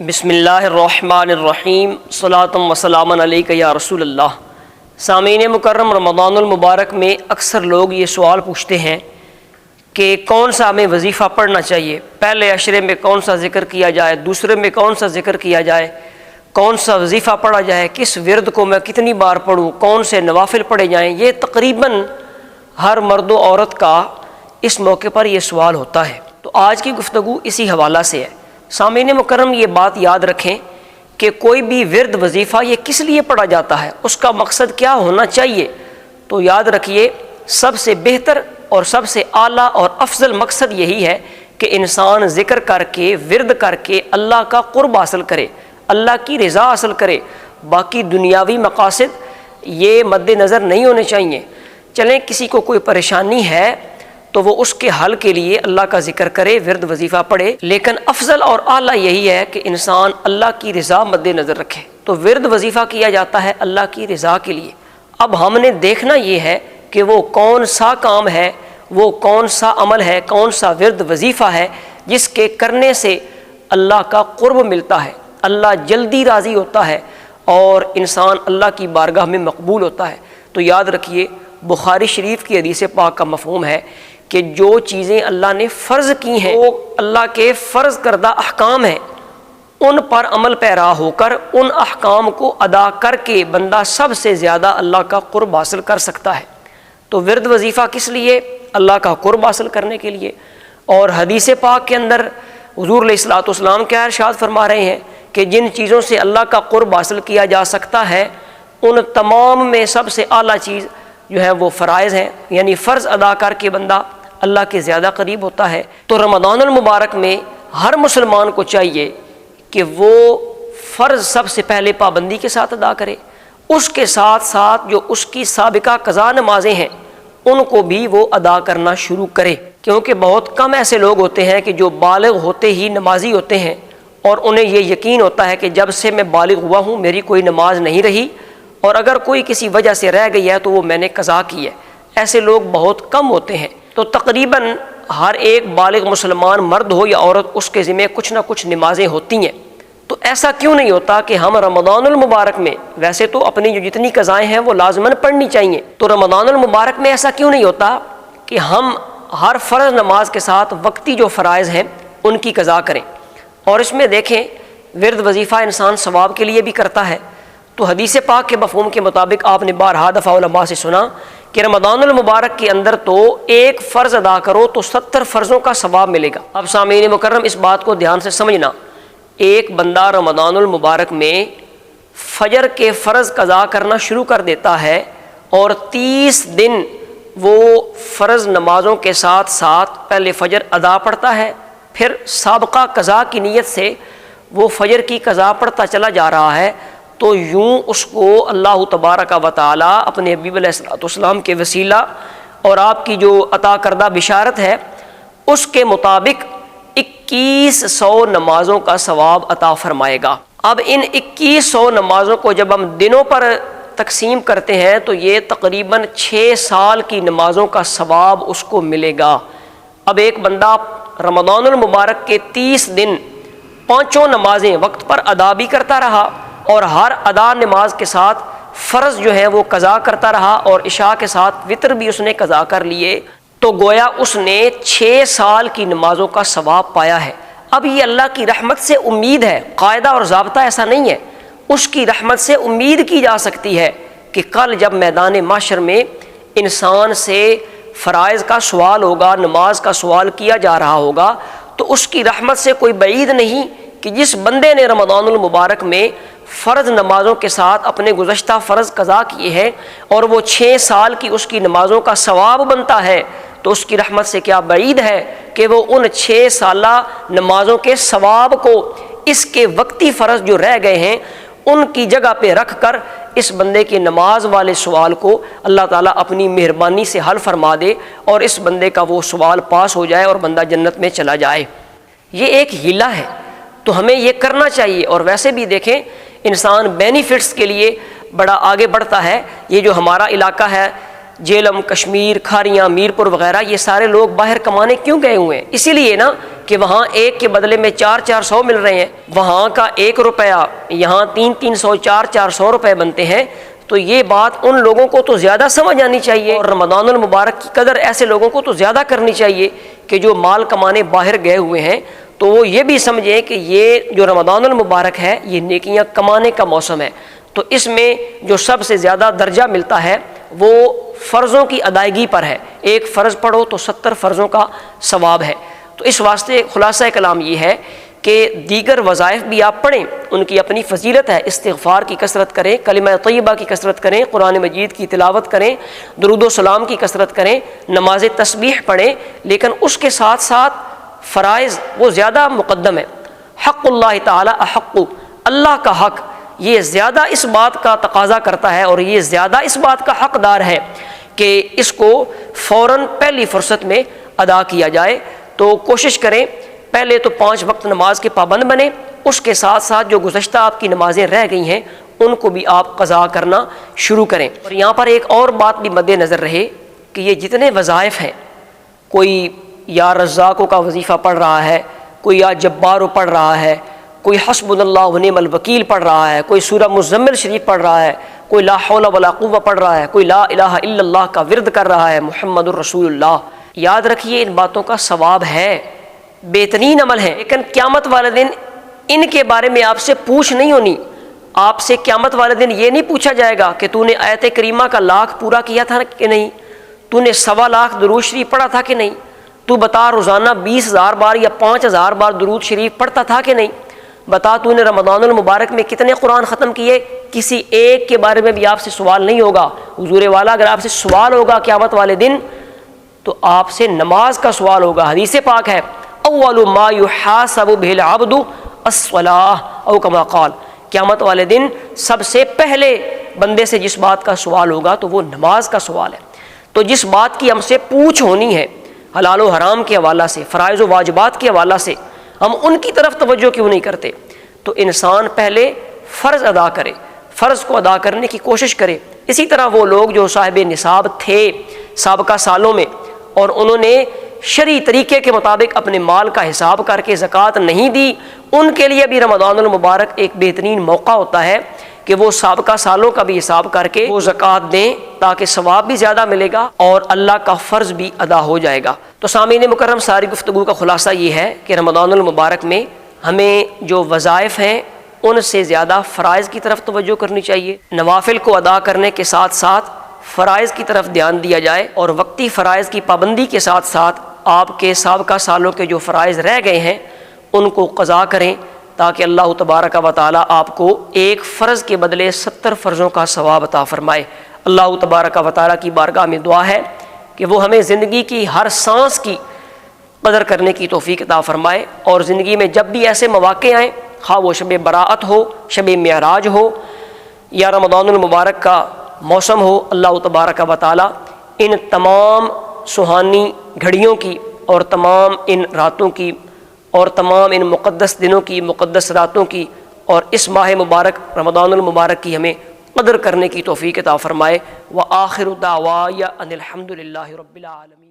بسم اللہ الرحمن الرحیم صلاۃ و سلام علیک یا رسول اللہ۔ سامعین مکرم، رمضان المبارک میں اکثر لوگ یہ سوال پوچھتے ہیں کہ کون سا ہمیں وظیفہ پڑھنا چاہیے، پہلے عشرے میں کون سا ذکر کیا جائے، دوسرے میں کون سا ذکر کیا جائے، کون سا وظیفہ پڑھا جائے، کس ورد کو میں کتنی بار پڑھوں، کون سے نوافل پڑھے جائیں۔ یہ تقریباً ہر مرد و عورت کا اس موقع پر یہ سوال ہوتا ہے۔ تو آج کی گفتگو اسی حوالہ سے ہے۔ سامعین مکرم، یہ بات یاد رکھیں کہ کوئی بھی ورد وظیفہ یہ کس لیے پڑھا جاتا ہے، اس کا مقصد کیا ہونا چاہیے۔ تو یاد رکھیے، سب سے بہتر اور سب سے اعلیٰ اور افضل مقصد یہی ہے کہ انسان ذکر کر کے، ورد کر کے اللہ کا قرب حاصل کرے، اللہ کی رضا حاصل کرے۔ باقی دنیاوی مقاصد یہ مد نظر نہیں ہونے چاہیے۔ چلیں، کسی کو کوئی پریشانی ہے تو وہ اس کے حل کے لیے اللہ کا ذکر کرے، ورد وظیفہ پڑھے، لیکن افضل اور اعلیٰ یہی ہے کہ انسان اللہ کی رضا مد نظر رکھے۔ تو ورد وظیفہ کیا جاتا ہے اللہ کی رضا کے لیے۔ اب ہم نے دیکھنا یہ ہے کہ وہ کون سا کام ہے، وہ کون سا عمل ہے، کون سا ورد وظیفہ ہے جس کے کرنے سے اللہ کا قرب ملتا ہے، اللہ جلدی راضی ہوتا ہے اور انسان اللہ کی بارگاہ میں مقبول ہوتا ہے۔ تو یاد رکھیے، بخاری شریف کی حدیث پاک کا مفہوم ہے کہ جو چیزیں اللہ نے فرض کی ہیں، وہ اللہ کے فرض کردہ احکام ہیں، ان پر عمل پیرا ہو کر ان احکام کو ادا کر کے بندہ سب سے زیادہ اللہ کا قرب حاصل کر سکتا ہے۔ تو ورد وظیفہ کس لیے؟ اللہ کا قرب حاصل کرنے کے لیے۔ اور حدیث پاک کے اندر حضور علیہ الصلوۃ والسلام کیا ارشاد فرما رہے ہیں کہ جن چیزوں سے اللہ کا قرب حاصل کیا جا سکتا ہے، ان تمام میں سب سے اعلیٰ چیز جو ہے وہ فرائض ہیں، یعنی فرض ادا کر کے بندہ اللہ کے زیادہ قریب ہوتا ہے۔ تو رمضان المبارک میں ہر مسلمان کو چاہیے کہ وہ فرض سب سے پہلے پابندی کے ساتھ ادا کرے، اس کے ساتھ ساتھ جو اس کی سابقہ قضا نمازیں ہیں ان کو بھی وہ ادا کرنا شروع کرے، کیونکہ بہت کم ایسے لوگ ہوتے ہیں کہ جو بالغ ہوتے ہی نمازی ہوتے ہیں اور انہیں یہ یقین ہوتا ہے کہ جب سے میں بالغ ہوا ہوں میری کوئی نماز نہیں رہی، اور اگر کوئی کسی وجہ سے رہ گئی ہے تو وہ میں نے قضا کی ہے۔ ایسے لوگ بہت کم ہوتے ہیں۔ تو تقریباً ہر ایک بالغ مسلمان، مرد ہو یا عورت، اس کے ذمہ کچھ نہ کچھ نمازیں ہوتی ہیں۔ تو ایسا کیوں نہیں ہوتا کہ ہم رمضان المبارک میں، ویسے تو اپنی جو جتنی قضائیں ہیں وہ لازماً پڑھنی چاہیے، تو رمضان المبارک میں ایسا کیوں نہیں ہوتا کہ ہم ہر فرض نماز کے ساتھ وقتی جو فرائض ہیں ان کی قضا کریں۔ اور اس میں دیکھیں، ورد وظیفہ انسان ثواب کے لیے بھی کرتا ہے۔ تو حدیث پاک کے مفہوم کے مطابق آپ نے بارہا دفعہ علماء سے سنا کہ رمضان المبارک کے اندر تو ایک فرض ادا کرو تو 70 فرضوں کا ثواب ملے گا۔ اب سامعین مکرم، اس بات کو دھیان سے سمجھنا، ایک بندہ رمضان المبارک میں فجر کے فرض قضا کرنا شروع کر دیتا ہے اور 30 دن وہ فرض نمازوں کے ساتھ ساتھ پہلے فجر ادا پڑھتا ہے، پھر سابقہ قضا کی نیت سے وہ فجر کی قضا پڑھتا چلا جا رہا ہے، تو یوں اس کو اللہ تبارک و تعالی اپنے حبیب علیہ الصلوۃ والسلام کے وسیلہ اور آپ کی جو عطا کردہ بشارت ہے اس کے مطابق 2100 نمازوں کا ثواب عطا فرمائے گا۔ اب ان 2100 نمازوں کو جب ہم دنوں پر تقسیم کرتے ہیں تو یہ تقریباً 6 سال کی نمازوں کا ثواب اس کو ملے گا۔ اب ایک بندہ رمضان المبارک کے 30 دن 5 نمازیں وقت پر ادا بھی کرتا رہا اور ہر ادا نماز کے ساتھ فرض جو ہے وہ قضا کرتا رہا اور عشاء کے ساتھ وطر بھی اس نے قضا کر لیے، تو گویا اس نے 6 سال کی نمازوں کا ثواب پایا ہے۔ اب یہ اللہ کی رحمت سے امید ہے، قاعدہ اور ضابطہ ایسا نہیں ہے، اس کی رحمت سے امید کی جا سکتی ہے کہ کل جب میدان محشر میں انسان سے فرائض کا سوال ہوگا، نماز کا سوال کیا جا رہا ہوگا، تو اس کی رحمت سے کوئی بعید نہیں کہ جس بندے نے رمضان المبارک میں فرض نمازوں کے ساتھ اپنے گزشتہ فرض قضا کیے ہیں اور وہ 6 سال کی اس کی نمازوں کا ثواب بنتا ہے، تو اس کی رحمت سے کیا بعید ہے کہ وہ ان 6 سالہ نمازوں کے ثواب کو اس کے وقتی فرض جو رہ گئے ہیں ان کی جگہ پہ رکھ کر اس بندے کے نماز والے سوال کو اللہ تعالیٰ اپنی مہربانی سے حل فرما دے اور اس بندے کا وہ سوال پاس ہو جائے اور بندہ جنت میں چلا جائے۔ یہ ایک ہیلہ ہے، تو ہمیں یہ کرنا چاہیے۔ اور ویسے بھی دیکھیں، انسان بینیفٹس کے لیے بڑا آگے بڑھتا ہے۔ یہ جو ہمارا علاقہ ہے جیلم، کشمیر، کھاریاں، میرپور وغیرہ، یہ سارے لوگ باہر کمانے کیوں گئے ہوئے ہیں؟ اسی لیے نا کہ وہاں ایک کے بدلے میں 400 مل رہے ہیں، وہاں کا 1 روپیہ یہاں 300 400 روپے بنتے ہیں۔ تو یہ بات ان لوگوں کو تو زیادہ سمجھ آنی چاہیے، اور رمضان المبارک کی قدر ایسے لوگوں کو تو زیادہ کرنی چاہیے کہ جو مال کمانے باہر گئے ہوئے ہیں، تو وہ یہ بھی سمجھیں کہ یہ جو رمضان المبارک ہے یہ نیکیاں کمانے کا موسم ہے۔ تو اس میں جو سب سے زیادہ درجہ ملتا ہے وہ فرضوں کی ادائیگی پر ہے، ایک فرض پڑھو تو 70 فرضوں کا ثواب ہے۔ تو اس واسطے خلاصہ کلام یہ ہے کہ دیگر وظائف بھی آپ پڑھیں، ان کی اپنی فضیلت ہے، استغفار کی کثرت کریں، کلمہ طیبہ کی کثرت کریں، قرآن مجید کی تلاوت کریں، درود و سلام کی کثرت کریں، نماز تسبیح پڑھیں، لیکن اس کے ساتھ ساتھ فرائض وہ زیادہ مقدم ہے۔ حق اللہ تعالی احق، اللہ کا حق یہ زیادہ اس بات کا تقاضا کرتا ہے اور یہ زیادہ اس بات کا حقدار ہے کہ اس کو فوراً پہلی فرصت میں ادا کیا جائے۔ تو کوشش کریں پہلے تو 5 وقت نماز کے پابند بنیں، اس کے ساتھ ساتھ جو گزشتہ آپ کی نمازیں رہ گئی ہیں ان کو بھی آپ قضا کرنا شروع کریں۔ اور یہاں پر ایک اور بات بھی مد نظر رہے کہ یہ جتنے وظائف ہیں، کوئی یا رزاقوں کا وظیفہ پڑھ رہا ہے، کوئی یا جبارو پڑھ رہا ہے، کوئی حسبنا اللہ و نعم الوکیل پڑھ رہا ہے، کوئی سورہ مزمل شریف پڑھ رہا ہے، کوئی لا حول ولا قوہ پڑھ رہا ہے، کوئی لا الہ الا اللہ کا ورد کر رہا ہے، محمد الرسول اللہ، یاد رکھیے ان باتوں کا ثواب ہے، بہترین عمل ہے، لیکن قیامت والے دن ان کے بارے میں آپ سے پوچھ نہیں ہونی۔ آپ سے قیامت والے دن یہ نہیں پوچھا جائے گا کہ تو نے آیت کریمہ کا 1,00,000 پورا کیا تھا کہ نہیں، تو نے 1,25,000 درود شریف پڑھا تھا کہ نہیں، تو بتا روزانہ 20,000 بار یا 5,000 بار درود شریف پڑھتا تھا کہ نہیں، بتا تو نے رمضان المبارک میں کتنے قرآن ختم کیے۔ کسی ایک کے بارے میں بھی آپ سے سوال نہیں ہوگا۔ حضور والا اگر آپ سے سوال ہوگا قیامت والے دن تو آپ سے نماز کا سوال ہوگا۔ حدیث پاک ہے اول ما یحاسب به العبد الصلاۃ او کما قال، قیامت والے دن سب سے پہلے بندے سے جس بات کا سوال ہوگا تو وہ نماز کا سوال ہے۔ تو جس بات کی ہم سے پوچھ ہونی ہے حلال و حرام کے حوالہ سے، فرائض و واجبات کے حوالہ سے، ہم ان کی طرف توجہ کیوں نہیں کرتے؟ تو انسان پہلے فرض ادا کرے، فرض کو ادا کرنے کی کوشش کرے۔ اسی طرح وہ لوگ جو صاحب نصاب تھے سابقہ سالوں میں اور انہوں نے شرعی طریقے کے مطابق اپنے مال کا حساب کر کے زکوٰۃ نہیں دی، ان کے لیے بھی رمضان المبارک ایک بہترین موقع ہوتا ہے کہ وہ سابقہ سالوں کا بھی حساب کر کے وہ زکوٰۃ دیں تاکہ ثواب بھی زیادہ ملے گا اور اللہ کا فرض بھی ادا ہو جائے گا۔ تو سامعین مکرم، ساری گفتگو کا خلاصہ یہ ہے کہ رمضان المبارک میں ہمیں جو وظائف ہیں ان سے زیادہ فرائض کی طرف توجہ کرنی چاہیے، نوافل کو ادا کرنے کے ساتھ ساتھ فرائض کی طرف دھیان دیا جائے، اور وقتی فرائض کی پابندی کے ساتھ ساتھ آپ کے سابقہ سالوں کے جو فرائض رہ گئے ہیں ان کو قضا کریں تاکہ اللہ تبارک و تعالیٰ آپ کو ایک فرض کے بدلے 70 فرضوں کا ثواب عطا فرمائے۔ اللہ تبارک و تعالیٰ کی بارگاہ میں دعا ہے کہ وہ ہمیں زندگی کی ہر سانس کی قدر کرنے کی توفیق عطا فرمائے، اور زندگی میں جب بھی ایسے مواقع آئیں، خواہ وہ شب براءت ہو، شب معراج ہو یا رمضان المبارک کا موسم ہو، اللہ تبارک و تعالیٰ ان تمام سہانی گھڑیوں کی اور تمام ان راتوں کی اور تمام ان مقدس دنوں کی، مقدس راتوں کی اور اس ماہ مبارک رمضان المبارک کی ہمیں قدر کرنے کی توفیق عطا فرمائے۔ وآخر دعوایا ان الحمد للہ رب العالمین۔